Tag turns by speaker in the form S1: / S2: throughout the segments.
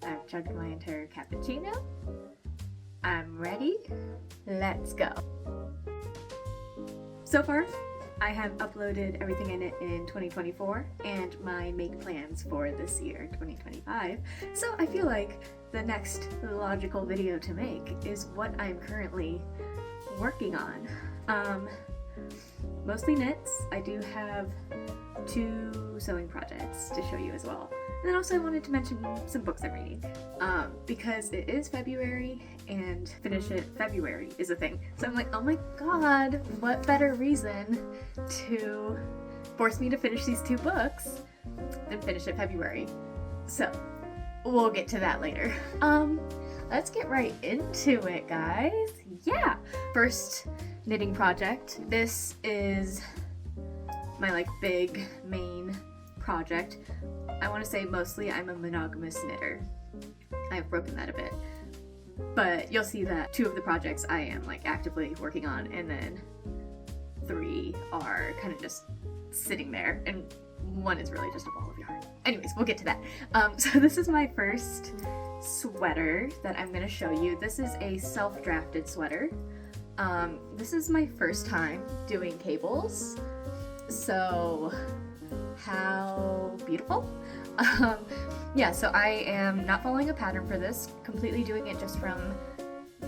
S1: I've chugged my entire cappuccino. I'm ready. Let's go. So far, I have uploaded everything in it in 2024 and my make plans for this year, 2025. So I feel like the next logical video to make is what I'm currently working on. Mostly knits. I do have 2 sewing projects to show you as well. And then also I wanted to mention some books I'm reading, because it is February and finish it February is a thing. So I'm like, oh my god, what better reason to force me to finish these 2 books than finish it February. So we'll get to that later. Let's get right into it, guys. Yeah, first knitting project. This is my big main project. I want to say mostly I'm a monogamous knitter. I've broken that a bit, but you'll see that 2 of the projects I am actively working on, and then 3 are kind of just sitting there, and 1 is really just a ball of yarn. Anyways, we'll get to that. So this is my first sweater that I'm going to show you. This is a self-drafted sweater. This is my first time doing cables, so how beautiful. Yeah, so I am not following a pattern for this, completely doing it just from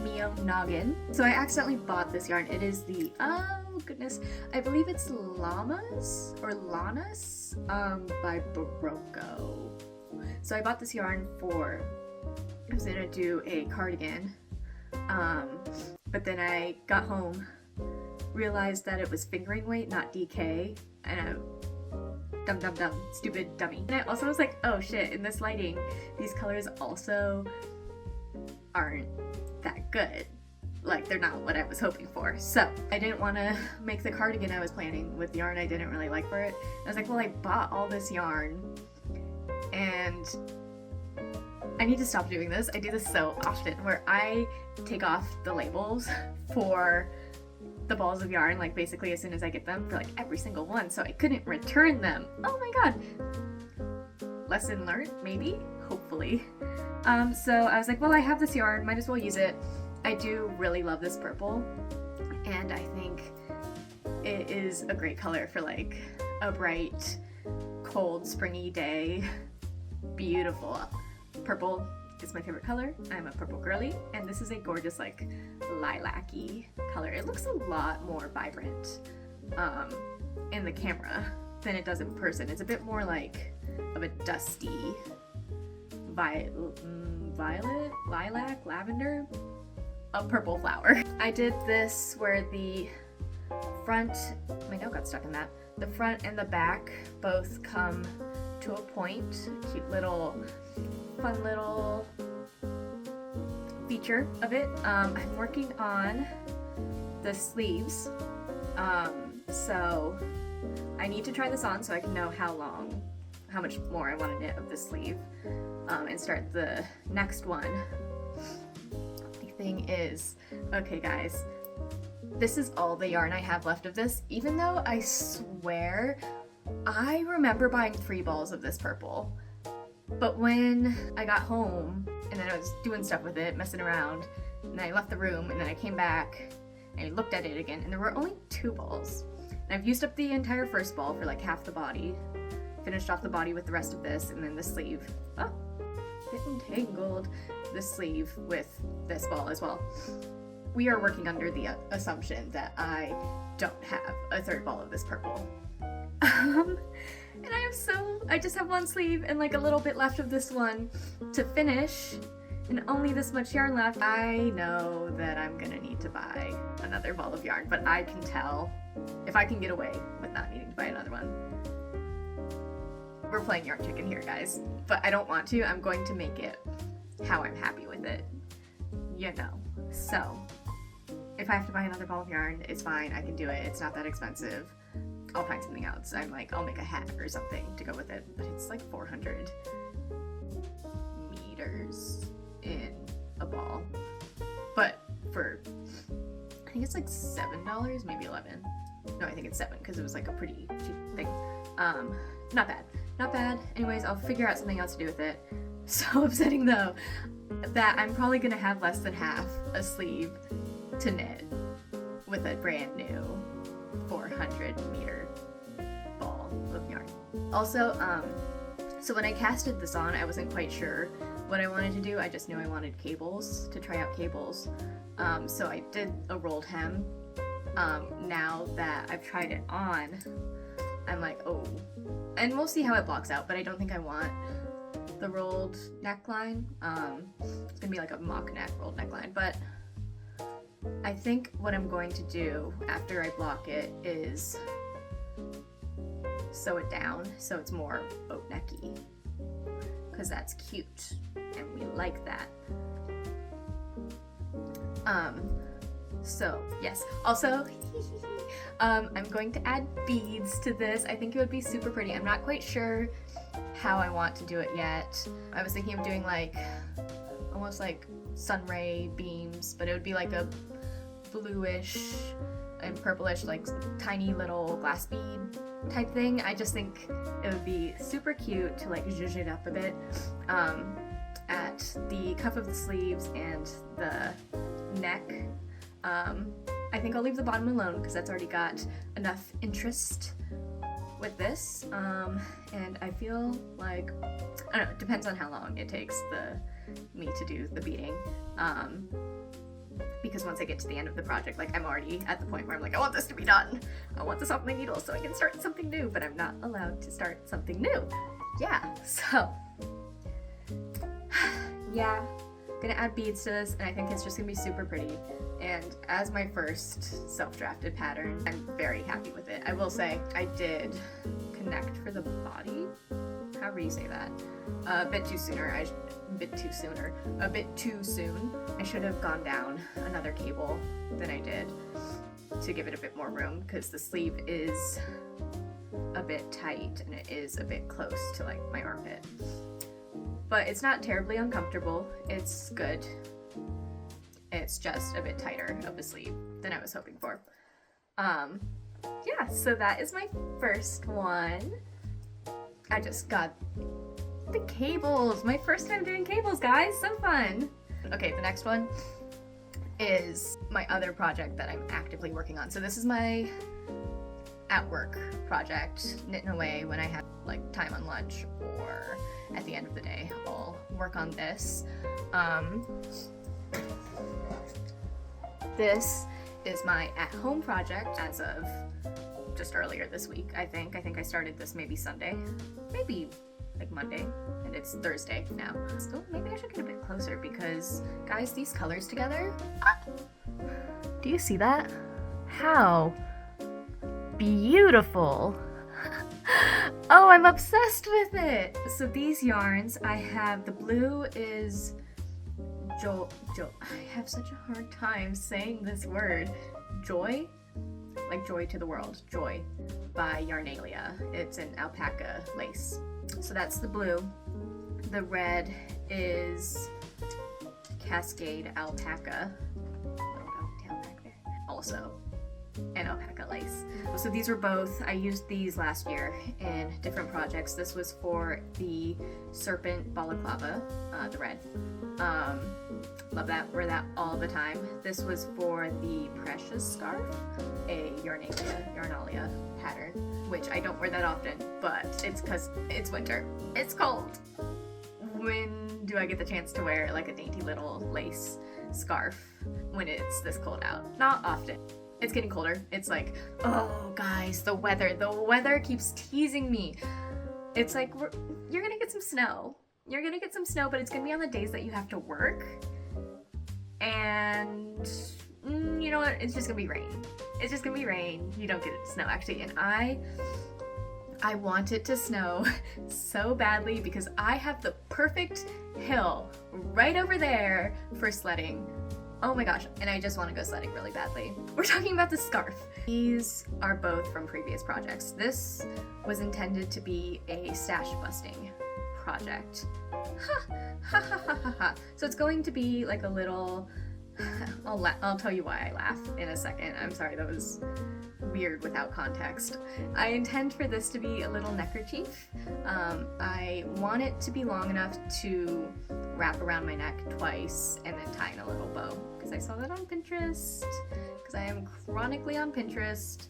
S1: Mio Noggin. So I accidentally bought this yarn. It is the, oh goodness, I believe it's Llamas or Lanas by Barocco. So I bought this yarn for, I was gonna do a cardigan, but then I got home, realized that it was fingering weight, not DK, and I dumb, stupid dummy. And I also was like, oh shit, in this lighting, these colors also aren't that good. They're not what I was hoping for. So I didn't want to make the cardigan I was planning with yarn I didn't really like for it. I was like, well, I bought all this yarn and I need to stop doing this. I do this so often where I take off the labels for the balls of yarn basically as soon as I get them for every single one, so I couldn't return them. Oh my god. Lesson learned, maybe, hopefully. So I was like, well, I have this yarn, might as well use it. I do really love this purple, and I think it is a great color for a bright, cold, springy day. Beautiful. Purple is my favorite color. I'm a purple girly, and this is a gorgeous lilac-y color. It looks a lot more vibrant in the camera than it does in person. It's a bit more of a dusty violet, lilac, lavender, a purple flower. I did this where the front, my nail got stuck in that, the front and the back both come to a point. Cute little, fun little feature of it. I'm working on the sleeves, so I need to try this on so I can know how much more I want to knit of the sleeve, and start the next one. The thing is, okay guys, this is all the yarn I have left of this, even though I swear I remember buying 3 balls of this purple. But when I got home and then I was doing stuff with it, messing around, and I left the room and then I came back and I looked at it again and there were only 2 balls. And I've used up the entire first ball for half the body, finished off the body with the rest of this, and then the sleeve. Oh, getting tangled. The sleeve with this ball as well. We are working under the assumption that I don't have a 3rd ball of this purple. And I just have 1 sleeve and a little bit left of this one to finish, and only this much yarn left. I know that I'm gonna need to buy another ball of yarn, but I can tell if I can get away with not needing to buy another one. We're playing yarn chicken here, guys, but I don't want to. I'm going to make it how I'm happy with it, So if I have to buy another ball of yarn, it's fine. I can do it. It's not that expensive. I'll find something else. I'll make a hat or something to go with it, but it's 400 meters in a ball. But for, I think it's $7, maybe 11. No, I think it's 7 because it was a pretty cheap thing. Not bad. Anyways, I'll figure out something else to do with it. So upsetting though that I'm probably gonna have less than half a sleeve to knit with a brand new 400-meter ball of yarn. Also, so when I casted this on, I wasn't quite sure what I wanted to do. I just knew I wanted cables, to try out cables. So I did a rolled hem. Now that I've tried it on, I'm like, oh. And we'll see how it blocks out, but I don't think I want the rolled neckline. It's gonna be like a mock neck rolled neckline, but I think what I'm going to do after I block it is sew it down so it's more boat necky, because that's cute and we like that. So yes, also I'm going to add beads to this. I think it would be super pretty. I'm not quite sure how I want to do it yet. I was thinking of doing like almost like sun ray beams, but it would be like a bluish and purplish, like tiny little glass bead type thing. I just think it would be super cute to like zhuzh it up a bit at the cuff of the sleeves and the neck. I think I'll leave the bottom alone because that's already got enough interest with this, and I feel like, I don't know, it depends on how long it takes me to do the beading, because once I get to the end of the project, like I'm already at the point where I'm like, I want this to be done, I want this off my needle so I can start something new, but I'm not allowed to start something new. Yeah, so yeah, gonna add beads to this, and I think it's just gonna be super pretty. And as my first self-drafted pattern, I'm very happy with it. I will say I did connect for the body, however you say that, a bit too soon. I should have gone down another cable than I did to give it a bit more room, because the sleeve is a bit tight and it is a bit close to like my armpit. But it's not terribly uncomfortable, it's good. It's just a bit tighter of a sleeve than I was hoping for. Yeah, so that is my first one. I just got the cables. My first time doing cables, guys. So fun. Okay, the next one is my other project that I'm actively working on. So this is my at work project, knitting away when I have like time on lunch or at the end of the day. I'll work on this. This is my at-home project as of just earlier this week, I think. I think I started this maybe Sunday, maybe like Monday, and it's Thursday now. So maybe I should get a bit closer because, guys, these colors together, do you see that? How beautiful. Oh, I'm obsessed with it. So these yarns, I have, the blue is I have such a hard time saying this word. Joy? Like joy to the world. Joy by Yarnalia. It's an alpaca lace. So that's the blue. The red is Cascade alpaca. Down back there. Also an alpaca lace. So these were both, I used these last year in different projects. This was for the Serpent Balaclava, the red. Love that, wear that all the time. This was for the Precious scarf, a Yarnalia pattern, which I don't wear that often, but it's because it's winter. It's cold. When do I get the chance to wear like a dainty little lace scarf when it's this cold out? Not often. It's getting colder. It's like, oh guys, the weather keeps teasing me. It's like, you're gonna get some snow. You're gonna get some snow, but it's gonna be on the days that you have to work. And you know what? It's just gonna be rain. It's just gonna be rain. You don't get snow actually. And I want it to snow so badly because I have the perfect hill right over there for sledding. Oh my gosh, and I just want to go sledding really badly. We're talking about the scarf. These are both from previous projects. This was intended to be a stash busting project. Ha. So it's going to be like a little, I'll tell you why I laugh in a second. I'm sorry, that was weird without context. I intend for this to be a little neckerchief. I want it to be long enough to wrap around my neck twice and then tie in a little bow, because I saw that on Pinterest, because I am chronically on Pinterest,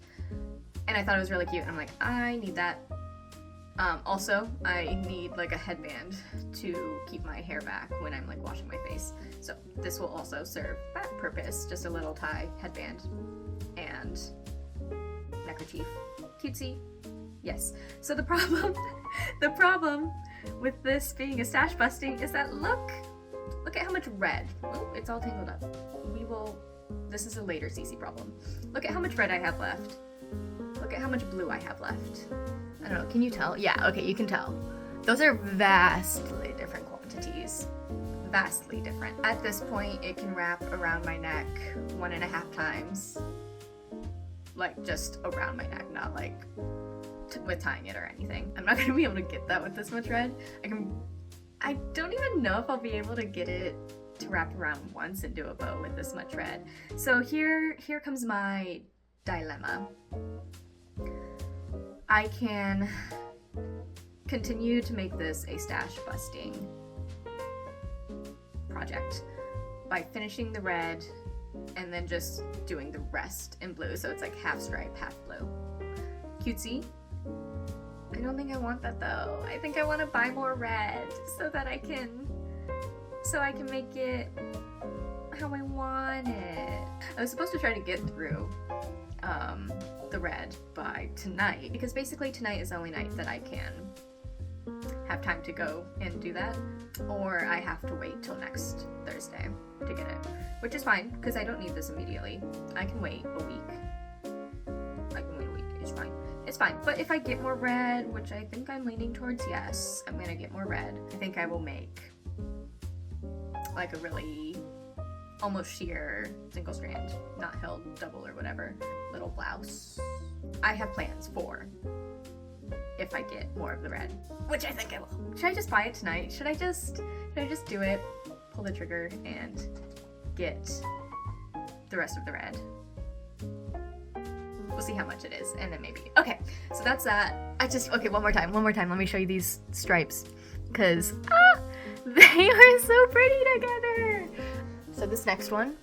S1: and I thought it was really cute, and I'm like, I need that. Also, I need like a headband to keep my hair back when I'm like washing my face. So this will also serve that purpose, just a little tie, headband, and neckerchief. Cutesy. Yes. So the problem with this being a stash busting is that look at how much red. Oh, it's all tangled up. This is a later CC problem. Look at how much red I have left. Look at how much blue I have left. I don't know, can you tell? Yeah, okay, you can tell. Those are vastly different quantities. Vastly different. At this point, it can wrap around my neck 1.5 times. Like, just around my neck, not like with tying it or anything. I'm not gonna be able to get that with this much red. I don't even know if I'll be able to get it to wrap around once and do a bow with this much red. So here comes my dilemma. I can continue to make this a stash busting project by finishing the red and then just doing the rest in blue, so it's like half stripe, half blue. Cutesy. I don't think I want that though. I think I want to buy more red so that I can make it how I want it. I was supposed to try to get through the red by tonight, because basically tonight is the only night that I can have time to go and do that, or I have to wait till next Thursday to get it, which is fine because I don't need this immediately. I can wait a week. It's fine. But if I get more red, which I think I'm leaning towards yes, I'm gonna get more red, I think I will make like a really almost sheer single strand, not held double or whatever, little blouse. I have plans for if I get more of the red, which I think I will. Should I just buy it tonight? Should I just do it, pull the trigger, and get the rest of the red? We'll see how much it is, and then maybe. Okay, so that's that. Okay, one more time. Let me show you these stripes, because they are so pretty together. So this next one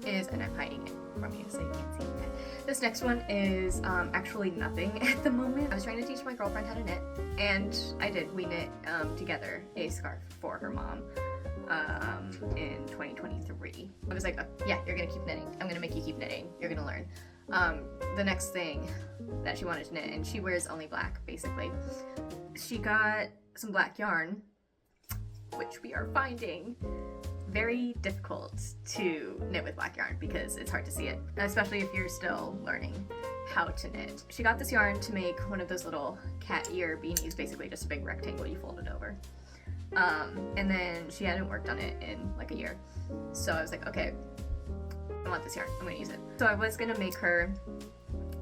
S1: is, and I'm hiding it from you so you can't see it. This next one is actually nothing at the moment. I was trying to teach my girlfriend how to knit, and I did. We knit together a scarf for her mom in 2023. I was like, oh, yeah, you're gonna keep knitting. I'm gonna make you keep knitting. You're gonna learn. The next thing that she wanted to knit, and she wears only black, basically. She got some black yarn, which we are finding very difficult to knit with black yarn because it's hard to see it, especially if you're still learning how to knit. She got this yarn to make one of those little cat ear beanies, basically just a big rectangle you fold it over. And then she hadn't worked on it in like a year. So I was like, okay, I want this yarn, I'm gonna use it. So I was gonna make her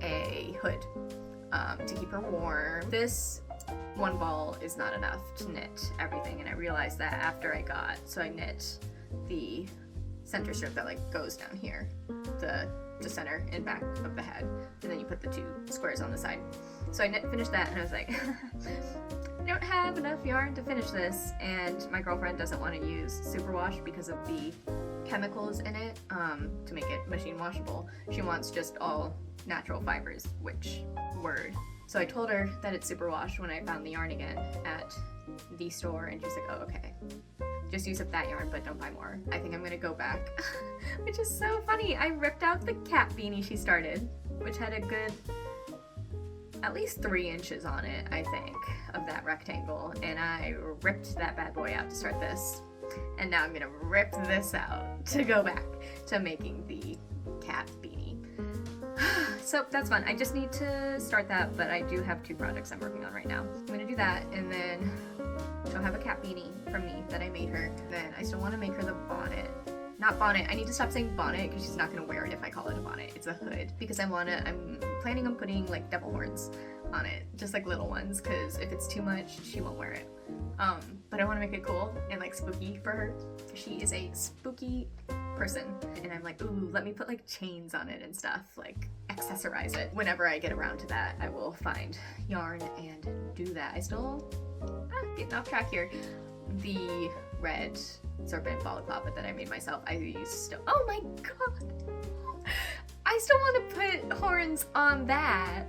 S1: a hood to keep her warm. This one ball is not enough to knit everything, and I realized that after I knit the center strip that like goes down here, the center and back of the head, and then you put the 2 squares on the side. So I finished that, and I was like, I don't have enough yarn to finish this, and my girlfriend doesn't want to use superwash because of the chemicals in it to make it machine washable. She wants just all natural fibers, which word. So I told her that it's superwash when I found the yarn again at the store, and she's like, oh, okay. Just use up that yarn, but don't buy more. I think I'm gonna go back, which is so funny. I ripped out the cat beanie she started, which had a good, at least 3 inches on it, I think, of that rectangle, and I ripped that bad boy out to start this. And now I'm gonna rip this out to go back to making the cat beanie. So that's fun. I just need to start that, but I do have 2 projects I'm working on right now. I'm gonna do that, and then she'll have a cat beanie from me that I made her. Then I still want to make her the bonnet. Not bonnet. I need to stop saying bonnet because she's not gonna wear it if I call it a bonnet. It's a hood, because I'm planning on putting like devil horns on it, just like little ones, because if it's too much, she won't wear it. But I want to make it cool and like spooky for her. She is a spooky person, and I'm like, ooh, let me put like chains on it and stuff, like accessorize it. Whenever I get around to that, I will find yarn and do that. I still, getting off track here. The red serpent balaclava that I made myself, oh my god! I still want to put horns on that.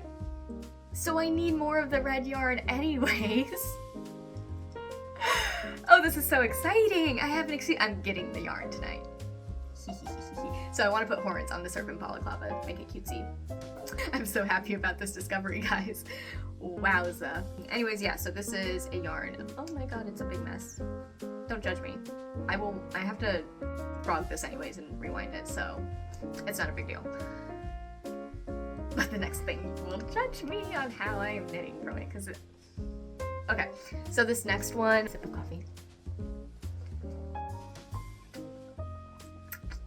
S1: So I need more of the red yarn anyways. Oh, this is so exciting! I have I'm getting the yarn tonight. So I want to put horns on the serpent balaclava, make it cutesy. I'm so happy about this discovery, guys. Wowza. Anyways, yeah, so this is a yarn. Oh my god, it's a big mess. Don't judge me. I have to frog this anyways and rewind it, so it's not a big deal. But the next thing will judge me on how I am knitting from it, because okay, so this next one, sip of coffee.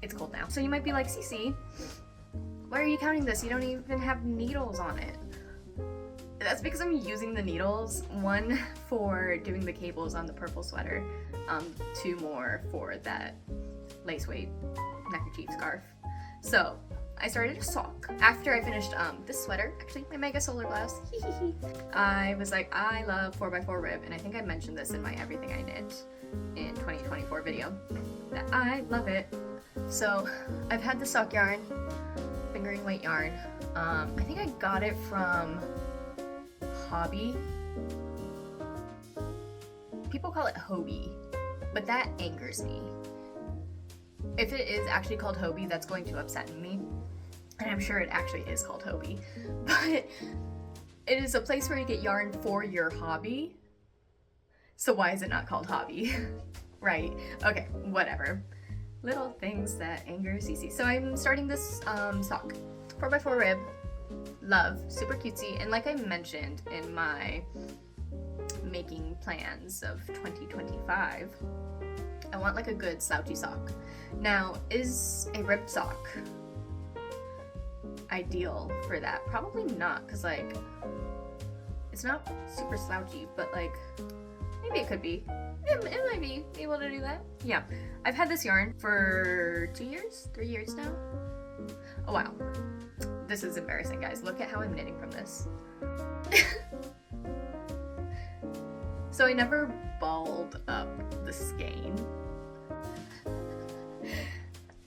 S1: It's cold now. So you might be like, Cece, why are you counting this? You don't even have needles on it. That's because I'm using the needles, one for doing the cables on the purple sweater, two more for that lace weight neckerchief scarf. So I started a sock. After I finished this sweater, actually my mega solar blouse, I was like, I love 4x4 rib, and I think I mentioned this in my Everything I Knit in 2024 video, that I love it. So I've had the sock yarn, fingering weight yarn. I think I got it from Hobby. People call it Hobie, but that angers me. If it is actually called Hobie, that's going to upset me. And I'm sure it actually is called Hobie. But it is a place where you get yarn for your hobby. So why is it not called Hobby? Right? Okay, whatever. Little things that anger Cece. So I'm starting this sock. 4x4 rib. Love. Super cutesy. And like I mentioned in my making plans of 2025, I want like a good slouchy sock. Now, is a ribbed sock ideal for that? Probably not, because like it's not super slouchy, but like maybe it could be. It might be able to do that. Yeah, I've had this yarn for 3 years now. Oh wow, this is embarrassing, guys. Look at how I'm knitting from this. So I never balled up the skein.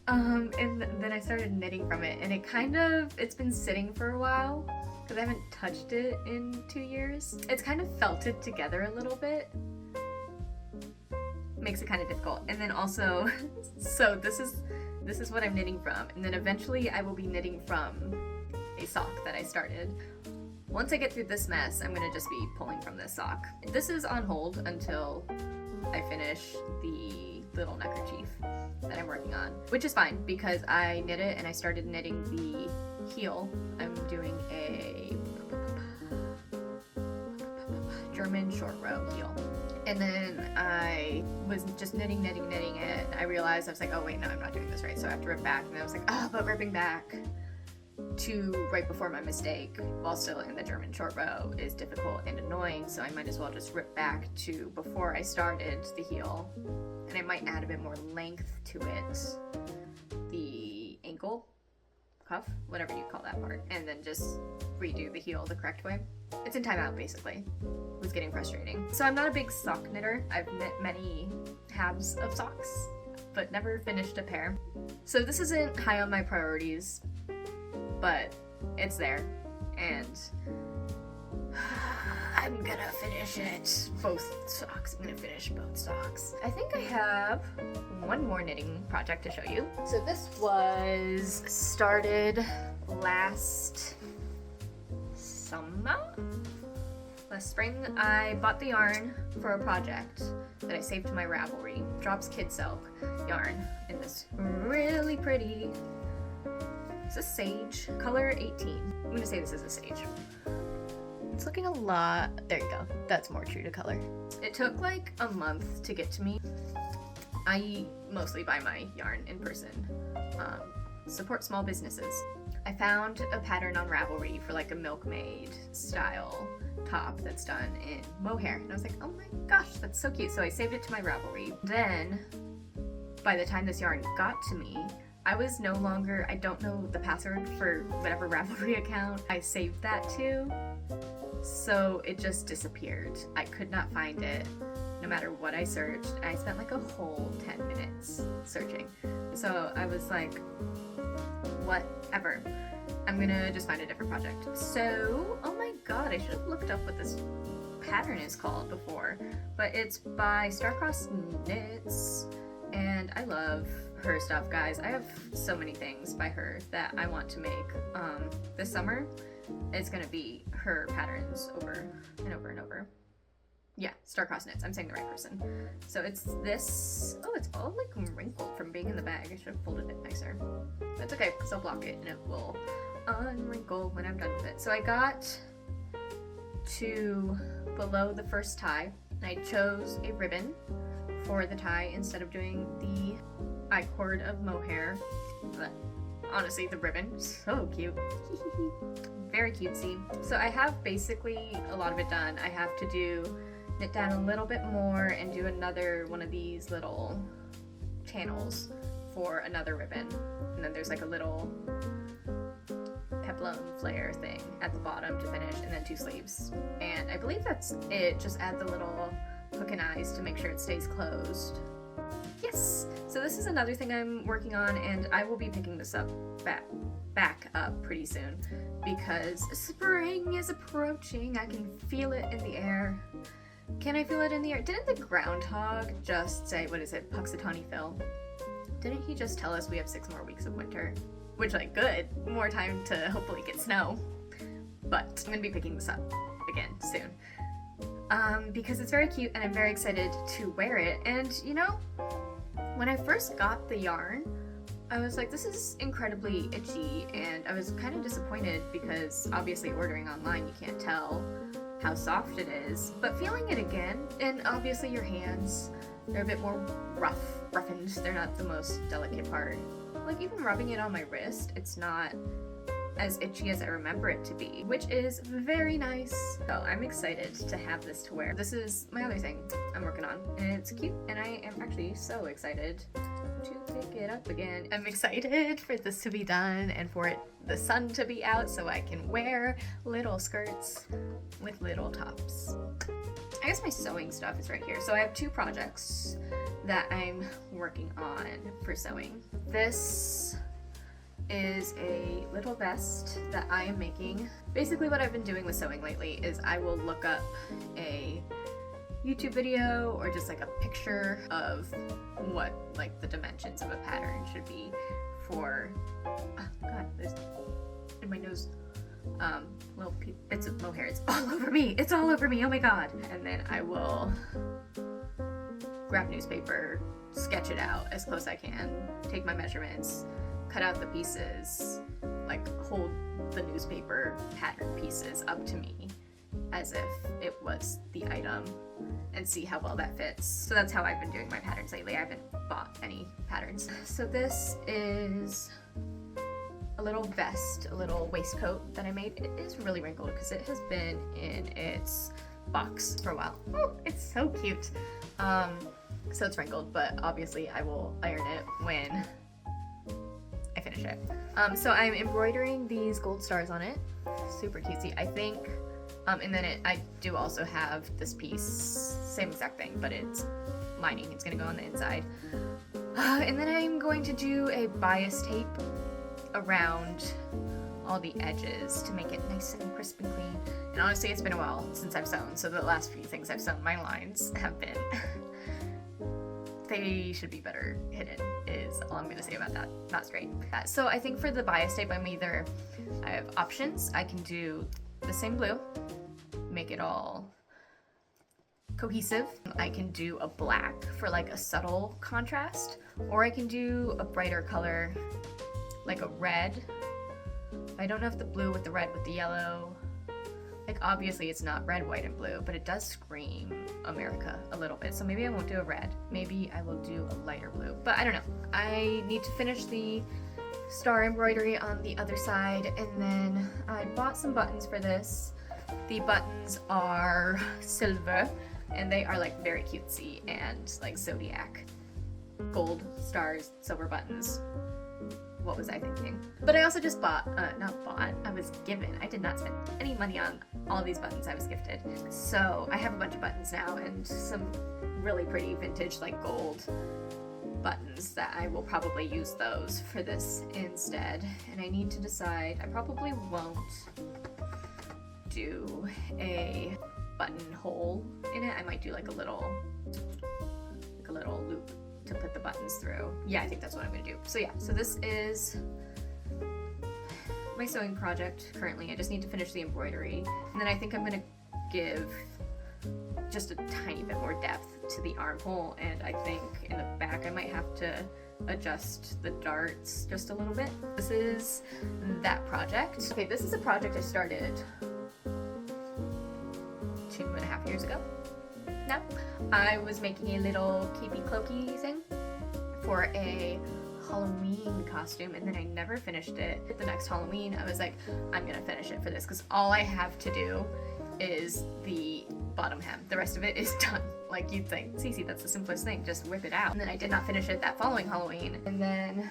S1: And then I started knitting from it, and it's been sitting for a while because I haven't touched it in 2 years. It's kind of felted together a little bit. Makes it kind of difficult. And then also, so this is what I'm knitting from, and then eventually I will be knitting from a sock that I started. Once I get through this mess, I'm gonna just be pulling from this sock. This is on hold until I finish the little neckerchief that I'm working on, which is fine because I knit it and I started knitting the heel. I'm doing a German short row heel. And then I was just knitting it, and I realized, I was like, oh wait, no, I'm not doing this right, so I have to rip back. And I was like, oh, but ripping back to right before my mistake while still in the German short row is difficult and annoying, so I might as well just rip back to before I started the heel, and I might add a bit more length to it, the ankle, cuff, whatever you call that part, and then just redo the heel the correct way. It's in timeout, basically. It was getting frustrating. So I'm not a big sock knitter. I've knit many halves of socks, but never finished a pair. So this isn't high on my priorities, but it's there, and I'm gonna finish it. Both socks. I'm gonna finish both socks. I think I have one more knitting project to show you. So this was started last spring. I bought the yarn for a project that I saved to my Ravelry. Drops Kid Silk yarn in this really pretty, is this sage? Color 18. I'm gonna say this is a sage. It's looking a lot, there you go, that's more true to color. It took like a month to get to me. I mostly buy my yarn in person. Support small businesses. I found a pattern on Ravelry for like a milkmaid style top that's done in mohair, and I was like, oh my gosh, that's so cute. So I saved it to my Ravelry. Then by the time this yarn got to me, I don't know the password for whatever Ravelry account I saved that to, so it just disappeared. I could not find it no matter what I searched. I spent like a whole 10 minutes searching. So I was like, whatever. I'm gonna just find a different project. So, oh my god, I should have looked up what this pattern is called before, but it's by Starcross Knits, and I love her stuff, guys. I have so many things by her that I want to make. This summer it's gonna be her patterns over and over and over. Yeah, Starcross Knits, I'm saying the right person. So it's this, oh, it's all like wrinkled from being in the bag. I should have folded it nicer. That's okay, because I'll block it and it will unwrinkle when I'm done with it. So I got to below the first tie, and I chose a ribbon for the tie instead of doing the I-cord of mohair. But honestly, the ribbon, so cute. Very cutesy. So I have basically a lot of it done. I have to knit down a little bit more and do another one of these little channels for another ribbon. And then there's like a little peplum flare thing at the bottom to finish, and then 2 sleeves. And I believe that's it. Just add the little hook and eyes to make sure it stays closed. Yes! So this is another thing I'm working on, and I will be picking this up back up pretty soon because spring is approaching. I can feel it in the air. Can I feel it in the air? Didn't the groundhog just say, what is it, Puxatawny Phil? Didn't he just tell us we have 6 more weeks of winter? Which, like, good. More time to hopefully get snow. But I'm gonna be picking this up again soon. Because it's very cute and I'm very excited to wear it. And, you know, when I first got the yarn, I was like, this is incredibly itchy, and I was kind of disappointed because obviously ordering online you can't tell how soft it is, but feeling it again, and obviously your hands, they're a bit more roughened, they're not the most delicate part. Like even rubbing it on my wrist, it's not as itchy as I remember it to be, which is very nice. So I'm excited to have this to wear. This is my other thing I'm working on, and it's cute, and I am actually so excited to pick it up again. I'm excited for this to be done and for the sun to be out so I can wear little skirts with little tops. I guess my sewing stuff is right here. So I have 2 projects that I'm working on for sewing. This is a little vest that I am making. Basically what I've been doing with sewing lately is I will look up a YouTube video or just like a picture of what like the dimensions of a pattern should be for, oh god, there's in my nose little bits of mohair. It's all over me, oh my god. And then I will grab newspaper, sketch it out as close as I can, take my measurements, cut out the pieces, like hold the newspaper pattern pieces up to me as if it was the item and see how well that fits. So that's how I've been doing my patterns lately. I haven't bought any patterns. So this is a little vest, a little waistcoat that I made. It is really wrinkled because it has been in its box for a while. Oh, it's so cute. So it's wrinkled, but obviously I will iron it when I finish it. So I'm embroidering these gold stars on it. Super cutesy, I think. And then I do also have this piece, same exact thing, but it's lining. It's gonna go on the inside. And then I'm going to do a bias tape around all the edges to make it nice and crisp and clean. And honestly, it's been a while since I've sewn, so the last few things I've sewn, my lines have been, they should be better hidden, is all I'm gonna say about that. Not straight. So I think for the bias tape, I have options. I can do the same blue, make it all cohesive. I can do a black for like a subtle contrast, or I can do a brighter color, like a red. I don't know if the blue with the red with the yellow, like obviously it's not red, white, and blue, but it does scream America a little bit. So maybe I won't do a red. Maybe I will do a lighter blue, but I don't know. I need to finish the star embroidery on the other side, and then I bought some buttons for this. The buttons are silver, and they are like very cutesy and like zodiac. Gold stars, silver buttons. what was I thinking? But I also just I was given. I did not spend any money on all of these buttons I was gifted. So I have a bunch of buttons now and some really pretty vintage like gold buttons that I will probably use those for this instead. And I need to decide, I probably won't do a buttonhole in it. I might do like a little loop to put the buttons through. Yeah, I think that's what I'm gonna do. So yeah, so this is my sewing project currently. I just need to finish the embroidery. And then I think I'm gonna give just a tiny bit more depth to the armhole, and I think in the back I might have to adjust the darts just a little bit. This is that project. Okay, this is a project I started 2.5 years ago now. I was making a little keepy cloaky thing for a Halloween costume, and then I never finished it. The next Halloween I was like, I'm gonna finish it for this because all I have to do is the bottom hem. The rest of it is done. Like, you'd think, Cece, that's the simplest thing, just whip it out. And then I did not finish it that following Halloween, and then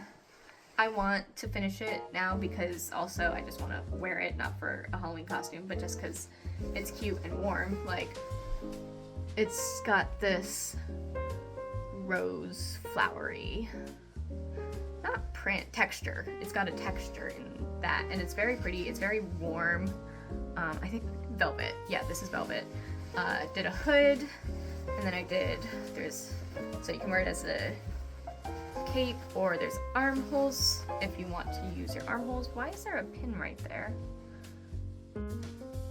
S1: I want to finish it now because also I just want to wear it, not for a Halloween costume, but just because it's cute and warm. Like, it's got this rose flowery, not print, texture. It's got a texture in that, and it's very pretty. It's very warm. I think velvet. Yeah, this is velvet. Did a hood, and then so you can wear it as a cape, or there's armholes if you want to use your armholes. Why is there a pin right there?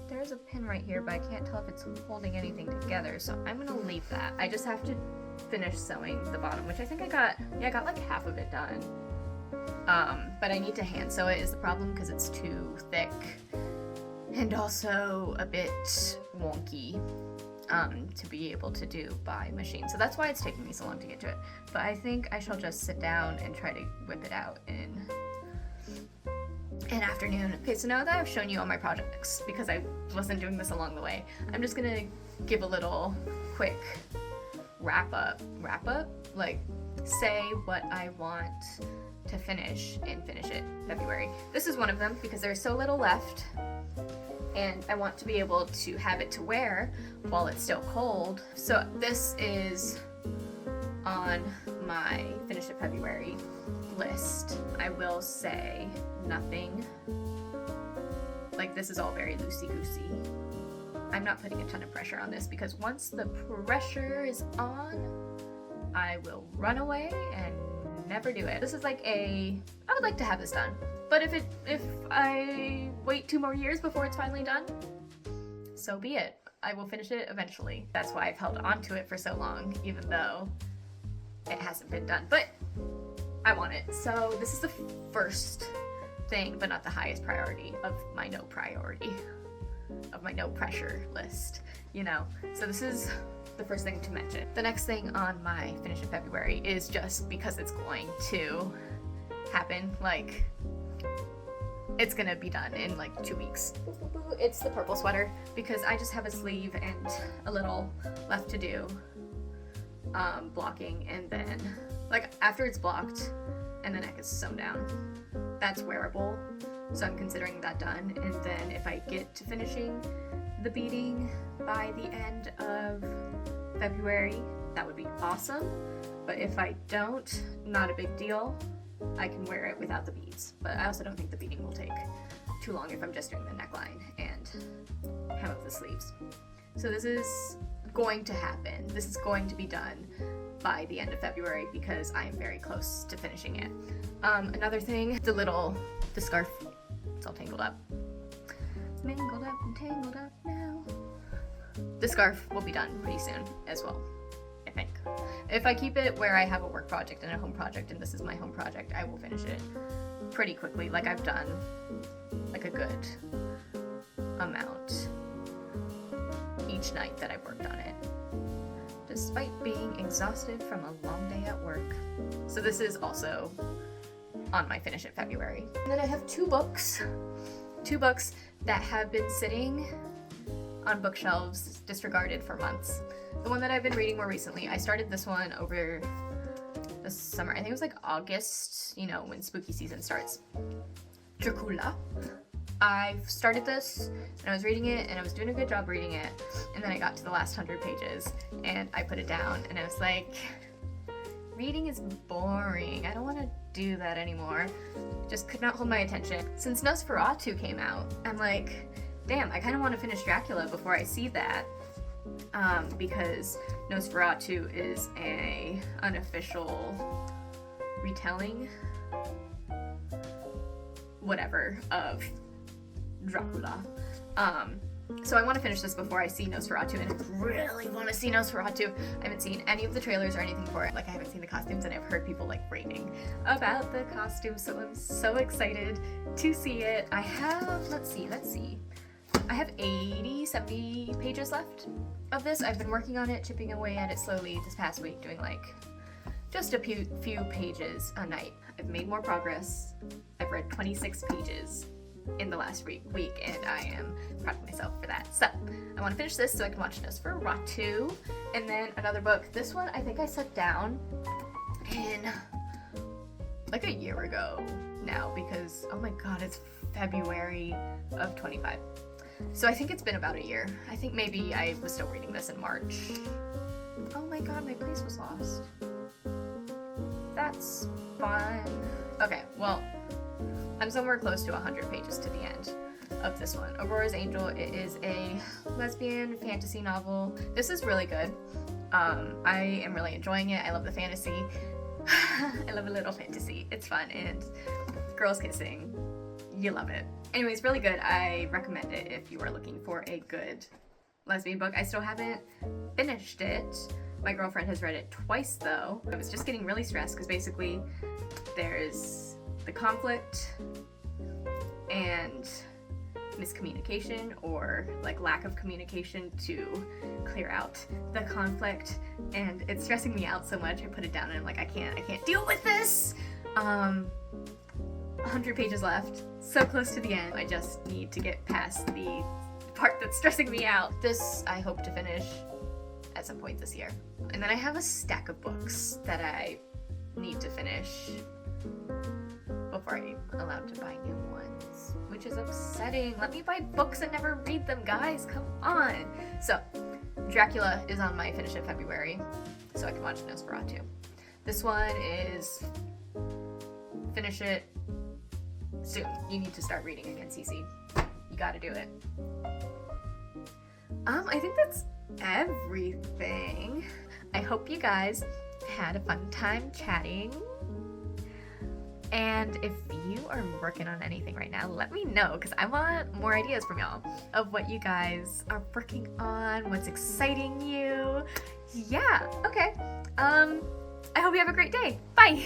S1: There's a pin right here, but I can't tell if it's holding anything together, so I'm gonna leave that. I just have to finish sewing the bottom, which I think I got like half of it done. But I need to hand sew it is the problem because it's too thick and also a bit wonky to be able to do by machine. So that's why it's taking me so long to get to it. But I think I shall just sit down and try to whip it out in an afternoon. Okay, so now that I've shown you all my projects, because I wasn't doing this along the way, I'm just gonna give a little quick wrap up, like say what I want to finish and finish it February. This is one of them because there's so little left, and I want to be able to have it to wear while it's still cold. So this is on my finish it February list. I will say nothing, like this is all very loosey-goosey. I'm not putting a ton of pressure on this because once the pressure is on, I will run away and never do it. This is like I would like to have this done, but if I wait 2 more years before it's finally done, so be it. I will finish it eventually. That's why I've held on to it for so long, even though it hasn't been done, but I want it. So this is the first thing, but not the highest priority of my no pressure list, you know? So this is the first thing to mention. The next thing on my finish in February is just because it's going to happen, like it's gonna be done in like 2 weeks. It's the purple sweater because I just have a sleeve and a little left to do blocking, and then like after it's blocked and the neck is sewn down, that's wearable, so I'm considering that done. And then if I get to finishing the beading by the end of February, that would be awesome. But if I don't, not a big deal. I can wear it without the beads, but I also don't think the beading will take too long if I'm just doing the neckline and hem of the sleeves. So this is going to happen. This is going to be done by the end of February because I am very close to finishing it. Another thing, the scarf, it's all tangled up. Mangled up and tangled up now. The scarf will be done pretty soon as well, I think. If I keep it where I have a work project and a home project, and this is my home project, I will finish it pretty quickly. Like I've done like a good amount each night that I've worked on it, despite being exhausted from a long day at work. So this is also on my finish it February. And then I have two books that have been sitting on bookshelves disregarded for months. The one that I've been reading more recently, I started this one over the
S2: the summer. I think it was like August, you know, when spooky season starts. Dracula. I started this and I was reading it and I was doing a good job reading it, and then I got to the last 100 pages and I put it down and I was like, reading is boring. I don't want to do that anymore. Just could not hold my attention. Since Nosferatu came out, I'm like, damn, I kind of want to finish Dracula before I see that, because Nosferatu is a unofficial retelling, whatever, of Dracula. So I want to finish this before I see Nosferatu, and I really want to see Nosferatu. I haven't seen any of the trailers or anything for it. Like, I haven't seen the costumes, and I've heard people like raving about the costumes, so I'm so excited to see it. I have, let's see. I have 70 pages left of this. I've been working on it, chipping away at it slowly this past week, doing like just a few pages a night. I've made more progress. I've read 26 pages in the last week, and I am proud of myself for that. So I want to finish this so I can watch Nosferatu, and then another book. This one I think I set down in like a year ago now, because oh my god, it's February of 25. So I think it's been about a year. I think maybe I was still reading this in March. Oh my god, my place was lost. That's fun. Okay, well, I'm somewhere close to 100 pages to the end of this one. Aurora's Angel. It is a lesbian fantasy novel. This is really good. I am really enjoying it. I love the fantasy. I love a little fantasy. It's fun, and girls kissing. You love it. Anyways, really good. I recommend it if you are looking for a good lesbian book. I still haven't finished it. My girlfriend has read it twice though. I was just getting really stressed because basically there's the conflict and miscommunication, or like lack of communication to clear out the conflict, and it's stressing me out so much. I put it down and I'm like, I can't deal with this. 100 pages left, so close to the end. I just need to get past the part that's stressing me out. This I hope to finish at some point this year. And then I have a stack of books that I need to finish before I'm allowed to buy new ones, which is upsetting. Let me buy books and never read them, guys. Come on. So, Dracula is on my finish in February, so I can watch Nosferatu. This one is finish it soon. You need to start reading again, Cece. You gotta do it. I think that's everything. I hope you guys had a fun time chatting. And if you are working on anything right now, let me know, because I want more ideas from y'all of what you guys are working on, what's exciting you. Yeah, okay. I hope you have a great day. Bye.